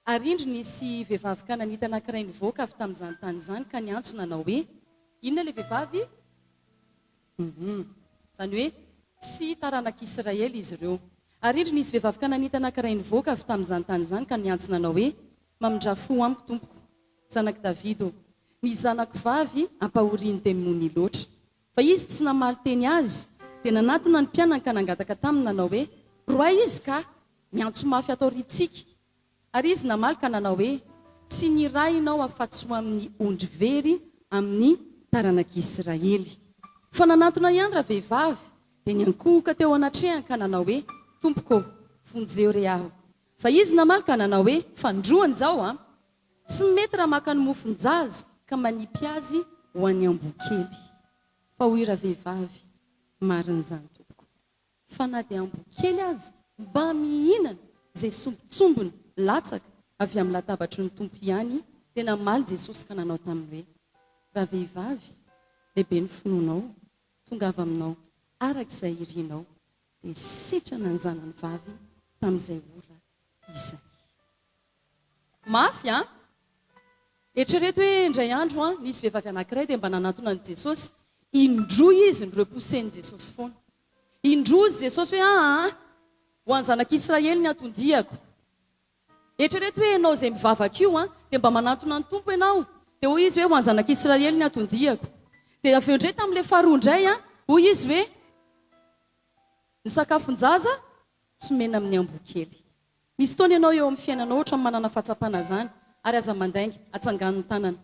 Ary indro nisy vehivavy kananita anankiray nivoaka avy tamin'izany tany izany ka niantso nanao hoe inona ilay vehivavy? Izany hoe tsy taranak'Israely izy ireo. Ary indro nisy vehivavy kananita anankiray nivoaka avy tamin'izany tany izany ka niantso nanao hoe mamindrafo amiko tompoko, zanak' Davido, ny zanako vavy ampahoriany demon'ny loatra. Fa izy tsy namaly teny azy dia nanatona ny mpianany ka nangataka taminy nanao hoe roa izy ka miantso mafy atao ritsika. Ary izy namaly ka nanao hoe tsy ny ray ianao afa-tsy ho amin'ny ondry very amin'ny taranak'Israely. Fa nanatona ihany raha vehivavy dia niankohoka teo anatrehany ka nanao hoe tompoko vonjeo re aho. Fa izy namaly ka nanao hoe fandroany zao tsy mety raha maka ny mofonjaza ka manipy azy ho an'ny ambokely. Fa hoy raha vehivavy marin'izany tompoko, fa na dia ambokely azy mba mihinana izay sombitsombony latsaka avy amin'ny latabatry ny tompo ihany, dia namaly Jesosy ka nanao taminy hoe raha vehivavy, lehibe ny finoanao, tonga avy aminao arak'izay irinao, dia sitrana ny zanany vavy tamin'izay ora izay. Mafy eritrereto hoe indray andro nisy vehivavy anankiray dia mba nanatona ny Jesosy, indroa izy ny reposen'i Jesosy foana. Indroa izy Jesosy hoe ho any zanak'Israely ny atondiako. Eritrereto hoe ianao izay mivavaka io dia mba manatona ny tompo ianao, dia hoy izy hoe ho any zanak'Israely ny atondiako. Dia avy eo indray tamin'ilay faharoa indray hoy izy hoe ny sakafon-jaza somena amin'ny ambokely. Misy fotoana ianao eo amin'ny fiainanao ohatra manana fahatsapana zany ary aza mandainga atsangan'ny tanana.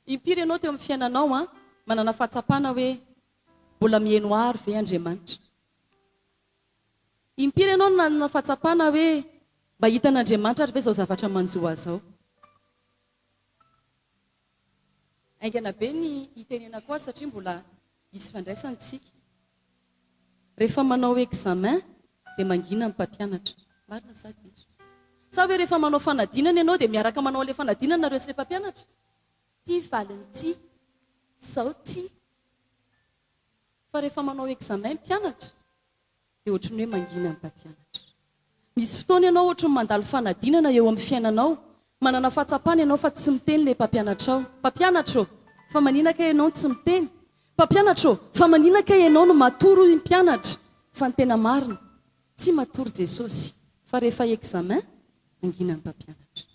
Impiry ianao teo amin'ny fiainanao manana fahatsapana hoe mbola mihaino ary ve Andriamanitra? Impiry ianao manana fahatsapana hoe mba hitan'Andriamanitra ary ve zao zavatra manjoa zao? Aingana be ny itenenako azy satria mbola misy fandraisany tsika. Rehefa manao examen dia mangina ny mpampianatra. Marina sa diso? Sa hoe rehefa manao fanadinana ianao dia miaraka manao ilay fanadinana nareo sy ilay mpampianatra? Ty valiny ty, zao ty. Fa rehefa manao examen mpianatra dia ohatran'ny hoe mangina ny mpampianatra. Misy fotoana ianao ohatran'ny mandalo fanadinana eo amin'ny fiainanao, manana fahatsapana ianao fa tsy miteny ilay mpampianatra ao. Mpampianatra fa manina ka ianao tsy miteny? Mpampianatra fa manina ka ianao no matoro ny mpianatra? Fa ny tena marina tsy matoro Jesosy, fa rehefa examen mangina ny mpampianatra.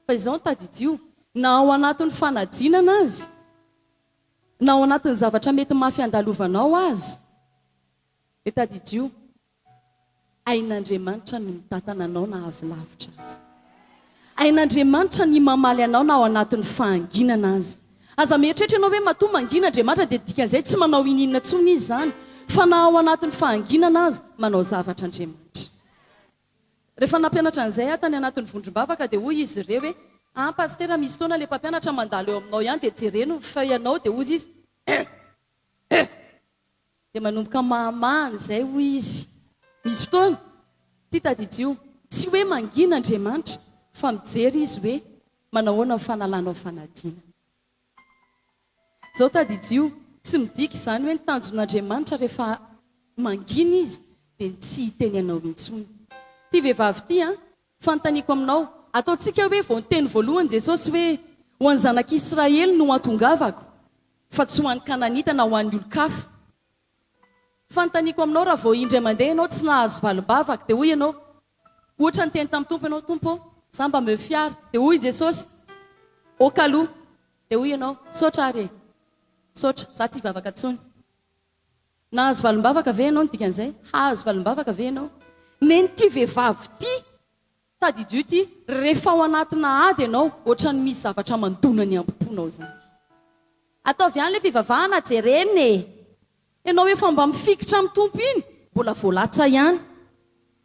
Fa izao tadidio, na ao anatin'ny fanadinana azy, na ao anatin'ny zavatra mety mafy andalovanao azy, dia tadidio, ain'Andriamanitra ny mitatana anao na avilavitra azy. Ain'Andriamanitra ny mamaly anao na ao anatin'ny fahanginana azy. Aza mieritreritra ianao hoe matoa mangina Andriamanitra dia dikan'izay tsy manao ininona tsony izy zany, fa na ao anatin'ny fahanginana azy manao zavatra Andriamanitra. Rehefa nampianatra an'izay tany anatin'ny vondrom-bavaka dia hoy izy ireo hoe pastera misy fotoana ilay mpampianatra mandalo eo aminao ihany dia jereno fa ianao dia hozy izy dia manomboka mahamahany izay hoy izy. Misy fotoana ty tadidio tsy hoe mangina Andriamanitra fa mijery izy hoe manahoana fanalanao fanadina. Zao tadidio tsy midika izany hoe ny tanjon'Andriamanitra rehefa mangina izy dia tsy hiteny anao intsony. Ty vehivavy ty fanontaniako aminao, ataontsika hoe vao niteny voalohany Jesosy hoe ho any zanak'Israely no atongavako fa tsy ho an'ny kananita na ho an'ny olon-kafa. Fanontaniako aminao raha vao indray mandeha ianao tsy nahazo valim-bavaka dia hoy ianao ohatra ny teny tamin'ny tompo ianao, tompo za mba mefiary, dia hoy Jesosy okaloha, dia hoy ianao saotra are, saotra za tsy hivavaka tsony. Nahazo valim-bavaka ve ianao? Ny dikan'izay hahazo valim-bavaka ve ianao? Nen'ity vehivavy ty tadidio ty rehefa ao anatina ady ianao ohatran'ny misy zavatra mandona ny ampoponao zany. Ataovy ihany ilay fivavahana jereny ianao efa mba mifikitra amin'ny tompo iny mbola voalatsa ihany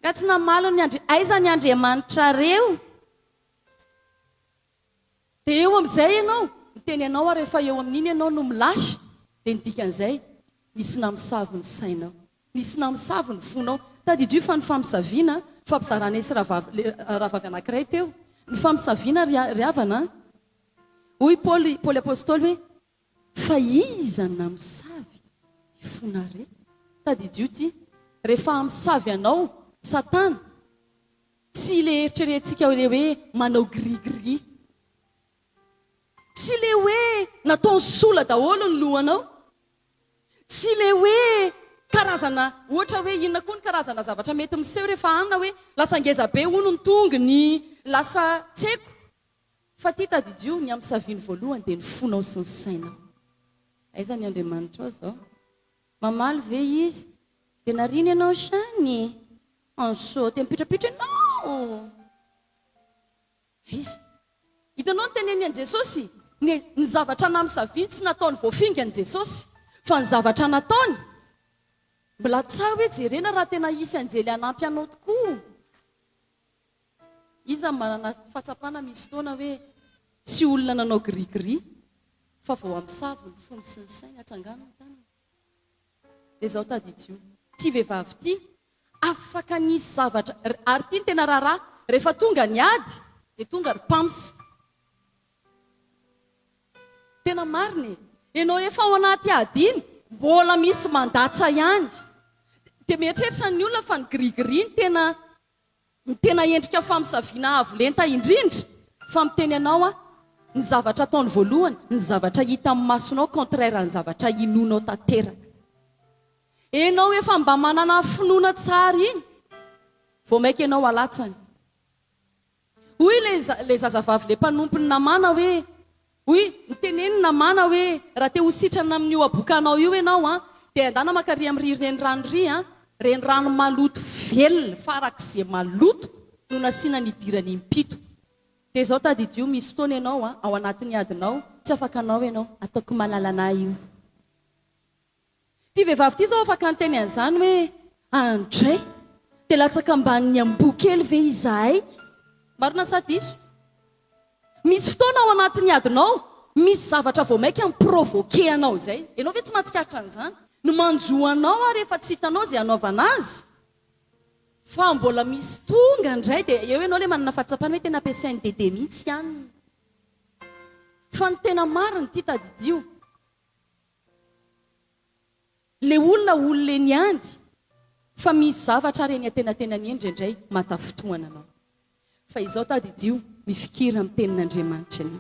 ka tsy namalony aiza ny Andriamanitra reo. Dia eo amin'izay ianao miteny ianao ary rehefa eo amin'iny ianao no milasy dia ny dikan'izay nisy namosavy ny sainao, nisy namosavy ny fonao. Tadidio fa ny famisaviana fampizarana isy rahavavy anankiray teo, ny famisaviana riavana hoy Paoly apôstôly hoe fa iza ny namosavy ifonare. Tadidio ty rehefa amisavy anao Satana tsy le eritreretintsika le hoe manao grigri, tsy le hoe natao ny sola daholo ny lohanao, tsy le hoe karazana ohatra hoe inona koa ny karazana zavatra mety miseho rehefa amina hoe lasa ngeza be hono ny tongony, lasa tseko. Fa ty tadidio ny amin'ny saviany voalohany dia ny fonao sy ny sainao. Aiza ny Andriamanitra ao zao? Mamaly ve izy? Dia nariny ianao shany anso dia mipitrapitra ianao. Izy hitanao ny teneny an Jesosy, ny zavatra amin'ny saviany tsy nataony voafinga ny Jesosy, fa ny zavatra nataony mbola tsara hoe jerena raha tena isy anjely hanampy anao tokoa. Iza manana fahatsapana misy fotoana hoe tsy olona nanao grigri, fa vao amin'ny savo ny fony sy ny saina atsangano ny tanana. Dia izao tadidio, ty vehivavy ty afaka nisy zavatra ary ty ny tena raharaha, rehefa tonga ny ady dia tonga ry pamsy. Tena marina ianao efa ao anaty ady iny mbola misy mandatsa ihany. Dia mieritreritra ny olona fa ny grigri ny tena endrika famisaviana avo lenta indrindra, fa miteny ianao ny zavatra ataony voalohany, ny zavatra hita amin'ny masonao contraire ny zavatra inonao tanteraka. Ianao efa mba manana finoana tsara iny, vao maika ianao alatsany. Hoy le zazavavy le mpanompony namana hoe, hoy niteneny namana hoe raha te ho sitrana amin'io abokanao io ianao dia andana makary amin'ny renirano ry renirano maloto velona farak'izay maloto no nasiana ny idirany impito. Dia izao tadidio misy fotoana ianao ao anatin'ny adinao tsy afaka anao ianao ataoko malalana io. Ty vehivavy ty zao afaka anteny an'izany hoe andray dia latsaka amban'ny ambokely ve izahay. Marina sa diso? Misy fotoana ao anatin'ny adinao misy zavatra vao maika miprovoke anao zay. Ianao ve tsy mahatsikaritra an'izany? No manjoanao rehefa tsy hitanao izay anaovana azy. Fa mbola misy tonga indray dia eo ianao le manana fahatsapana hoe tena ampiasainy dede mihitsy ihany. Fa ny tena marina ty tadidio, le olona ny andy, fa misy zavatra reny atenatenany indray matafotoana anao. Fa izao tadidio mifikira amin'ny tenin'Andriamanitra ianao.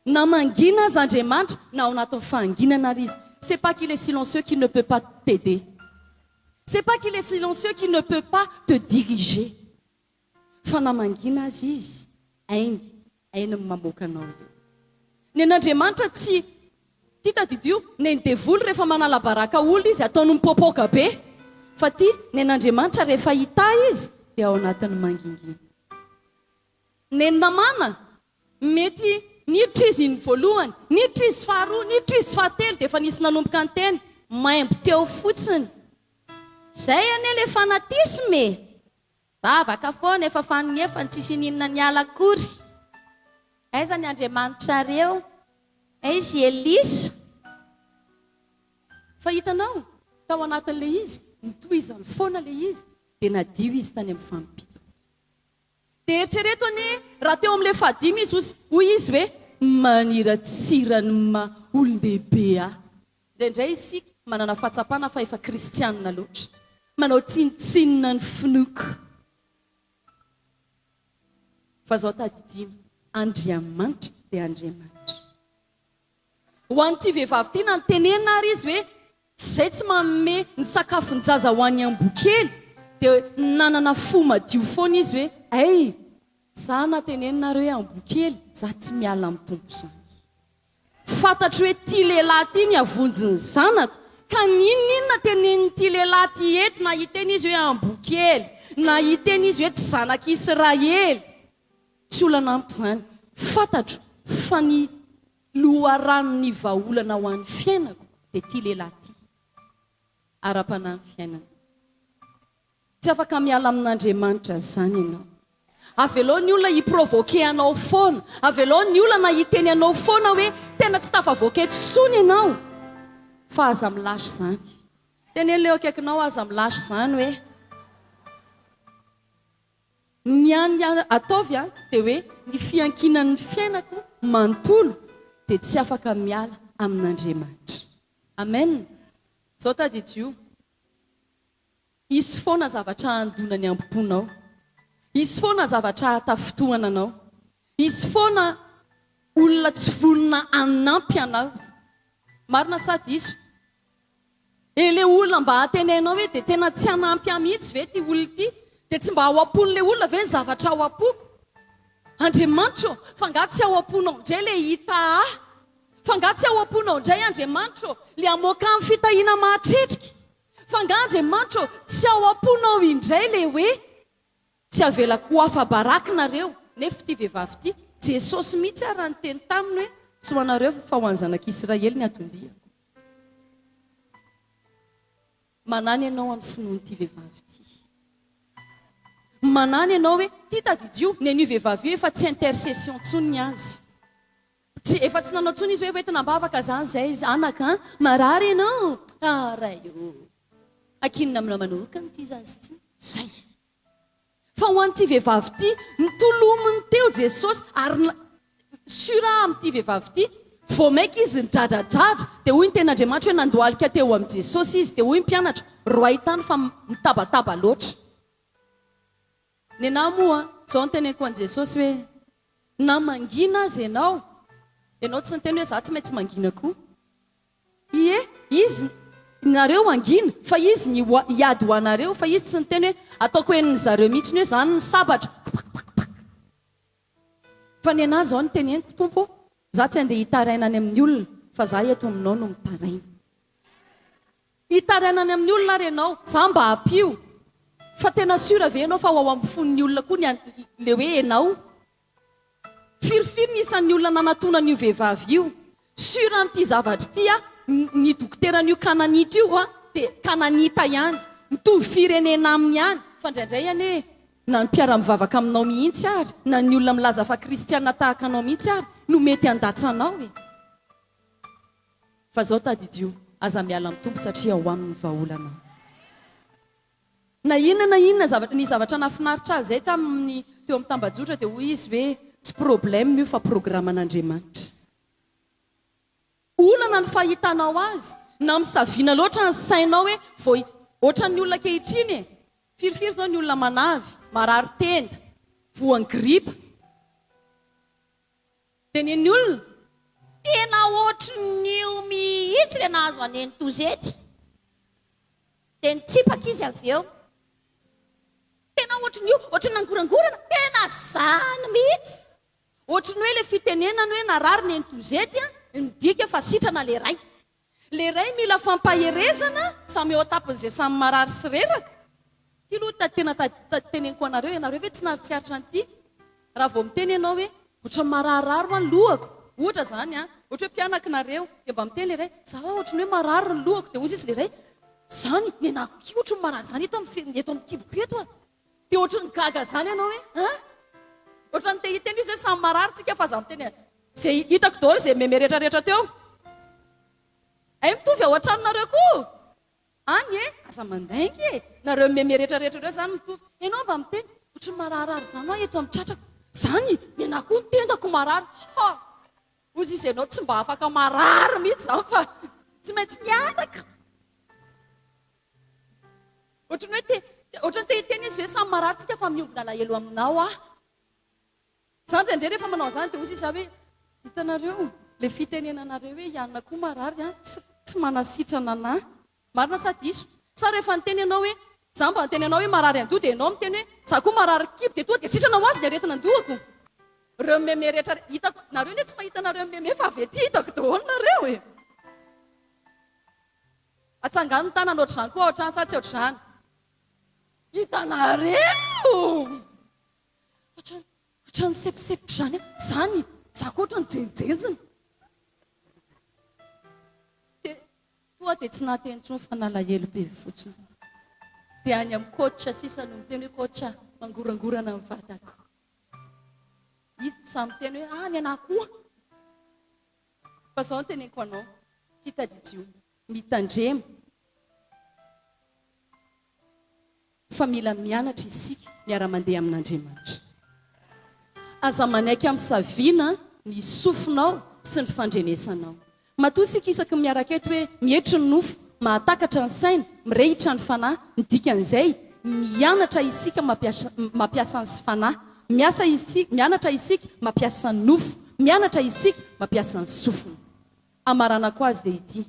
Na mangina azy Andriamanitra na ao anatin'ny fahanginana ary izy, c'est pas qu'il est silencieux qui ne peut pas t'aider. C'est pas qu'il est silencieux qui ne peut pas te diriger. Fa na mangina azy izy, ainy mamoaka anao io. Ny an'Andriamanitra tsy ty tadidio ny devoly rehefa manala baraka olona izy ataony mipopoka be, fa ty ny an'Andriamanitra rehefa hita izy dia ao anatin'ny mangingina. Ny namana mety niditra izy ny voalohany, niditra izy faharoa, niditra izy fahatelo dia efa nisy nanomboka ny teny maimbo teo fotsiny. Zay ane le fanatisme, vavaka foana efa fanefa tsisy ninona ny alakory. Aiza ny Andriamanitra reo? Aizy Elisa. Fa hitanao tao anatin'le izy nitohizany foana le izy dia nadio izy tany amin'ny fampito. Dia eritrereto ane raha teo amin'le fadimy izy hoy izy hoe maniratsirany olon-dehibe aho. Indraindray isika manana fahatsapana fa efa kristianina loatra, manao tsinitsinina ny finoko. Fa zao tadidina Andriamanitra dia Andriamanitra. Ho an'ity vehivavy ty nantenenina ary izy hoe zay tsy manome ny sakafon-jaza ho an'ny ambokely dia nanana fo madio foana izy hoe ay, za natenenina hoe ambokely, za tsy miala amin'ny tompo zany. Fantatro hoe ty lehilahy ty ny avonjiny zanako, ka ninona teneny'ity lehilahy ty eto, na hiteny izy hoe ambokely, na hiteny izy hoe tsy zanak'Israely, tsy olana ampy zany. Fantatro fa ny loharanony vahaolana ho an'ny fiainako dia ty lehilahy ty ara-panahy ny fiainana. Tsy afaka miala amin'Andriamanitra zany ianao. Avelo ny olona hiprovoke anao foana, avelo ny olona na hiteny anao foana hoe tena tsy tafavoaka eto tsony ianao, fa aza milasy zany. Tenen'le eo akaikinao aza milasy zany hoe ny any ataovy dia hoe ny fiankinan'ny fiainako manontolo dia tsy afaka miala amin'Andriamanitra. Amen. Zao tadidio, isy foana zavatra andona ny ambomponao Isy foana zavatra atafotoana anao. Isy foana olona tsy vonona anampy anao. Marina sady iso. Le olona mba hatenenao hoe dia tena tsy anampy amihitsy ve ty olona ty, dia tsy mba ao am-pon'le olona ve ny zavatra ao am-poko. Andriamanitro, fa nga tsy ao am-ponao indray le hita fa nga tsy ao am-ponao indray Andriamanitro le amoaka amin'ny fitahiana mahatretrika. Fa nga Andriamanitro tsy ao am-ponao indray le hoe tsy avelako ho afa-barakinareo. Nefa ty vehivavy ty Jesosy mihitsy raha ny teny taminy hoe tsy ho anareo fa ho any zanak'Israely ny atondiako. Manany ianao any finoan'ity vehivavy ty. Manany ianao hoe ty tadidio ny an'io vehivavy io efa tsy intercession tsony azy. Efa tsy nanao tsony izy hoe entina mbavaka zany zay izy anaka marary ianao. Raio. Akinina amina manokana ty zazy ty. Zay. Fa ho an'ity vehivavy ty nitolominy teo Jesosy ary sura amin'ity vehivavy ty vao maika izy nidradradratra dia hoy ny ten'Andriamanitra hoe nandohalika teo amin'ny Jesosy izy dia hoy ny mpianatra roa tany fa mitabataba loatra. Ny anahy moa zao ny teneniko an'i Jesosy hoe na mangina azy ianao tsy niteny hoe za tsy maintsy mangina koa. Izy nareo angina fa izy ny hiady ho anareo fa izy tsy niteny hoe ataoko hoe ny zareo mihitsy hoe zany ny sabatra. Fa ny anahy zao ny teneniko tompo za tsy andeha hitaraina any amin'ny olona fa za eto aminao no mitaraina. Hitaraina any amin'ny olona ary ianao za mba hampio fa tena sura ve ianao fa ao amin'ny fon'ny olona koa le hoe ianao. Firifiry ny isan'ny olona nanatona n'io vehivavy io. Sura n'ity zavatra ty ny dokoteran'io kananita io dia kananita ihany. Mitovy firenena aminy ihany. Fa indraindray ihany na ny mpiara-mivavaka aminao mihitsy ary na ny olona milaza fa kristiana tahaka anao mihitsy ary no mety handatsanao e. Fa zao tadidio aza miala amin'ny tompo satria ao amin'ny vahaolana. Na inona ny zavatra nafinaritra azy zay tamin'ny teo amin'ny tambajotra dia hoy izy hoe tsy problème io fa programan'Andriamanitra. Olana ny fahitanao azy na misaviana loatra ny sainao hoe vao ohatran'ny olona kehitriny e. Firifiry zao ny olona manavy, marary tenda, voan'ny gripa. Dia ny olona tena ohatran'io mihitsy le nahazo aneny tozety. Dia nitsipaka izy avy eo. Tena ohatran'io, ohatran'ny angorangorana, tena zany mihitsy. Ohatran'ny hoe le fitenenany hoe narary ny entozety midika fa sitrana le ray. Le ray mila fampaherezana samy eo atapon'izay samy marary sy reraka. Ty loha tena teneniko anareo, ianareo ve tsy nahatsikaritra an'ity? Raha vao miteny ianao hoe ohatra marararo ny lohako. Ohatra zany ohatra hoe mpianakinareo dia mba miteny le ray za ohatran'ny hoe marary ny lohako dia hozy izy le ray zany ny anako ki ohatra ny marary zany eto amin'ny kiboko eto dia ohatra ny gaga zany ianao hoe ohatra ny te hiteny izy hoe samy marary tsika fa za miteny zay hitako daholo izay memeretrarehetra teo. Mitovy ao an-tranonareo koa. Any aza mandaingy nareo memeretrarehetra reo zany mitovy. Ianao mba miteny ohatra ny mararary zany eto amin'ny tratrako. Zany ny anako ny tendako marary. Hozy izy ianao tsy mba afaka marary mihitsy zao fa tsy maintsy miaraka. Ohatra ny te hiteny izy hoe samy marary tsika fa miombona lahelo aminao Zany indray rehefa manao zany dia hozy izy hoe hitanareo le fitenenanareo hoe ianona koa marary tsy manasitrana anahy. Marina sa diso. Sa rehefa niteny ianao hoe za mba niteny ianao hoe marary andoha dia ianao miteny hoe za koa marary kibo dia tonga dia sitrana ho azy ny aretina andohako. Reo meme rehetra hitako nareo ne tsy mahita nareo meme fa avy ety hitako daholo nareo e. Atsangano ny tanana ohatr'izany koa ohatrany sa tsy ohatr'izany. Hitanareo ohatrany sepisepitra zany za koa ohatrany jenjenjina. Toa dia tsy nahateny intsony fa nalahelo be fotsiny. Dia any amin'ny coach sisa no miteny hoe coach mangorangorana ny vatako. Izy tsy samy miteny hoe ny anahy koa. Fa zao ny teneniko anao ty tadijio mitandrema fa mila mianatra isika miara-mandeha amin'Andriamanitra. Aza manaiky amin'ny saviana ny sofinao sy ny fandrenesanao. Matoa sika isaky miaraka eto hoe mihetry ny nofo, mahatakatra ny saina, mirehitra ny fanahy, ny dikan'izay mianatra isika mampiasa ny sy fanahy, mianatra isika mampiasa ny nofo, mianatra isika mampiasa ny sofina. Amarana ko azy dia ity.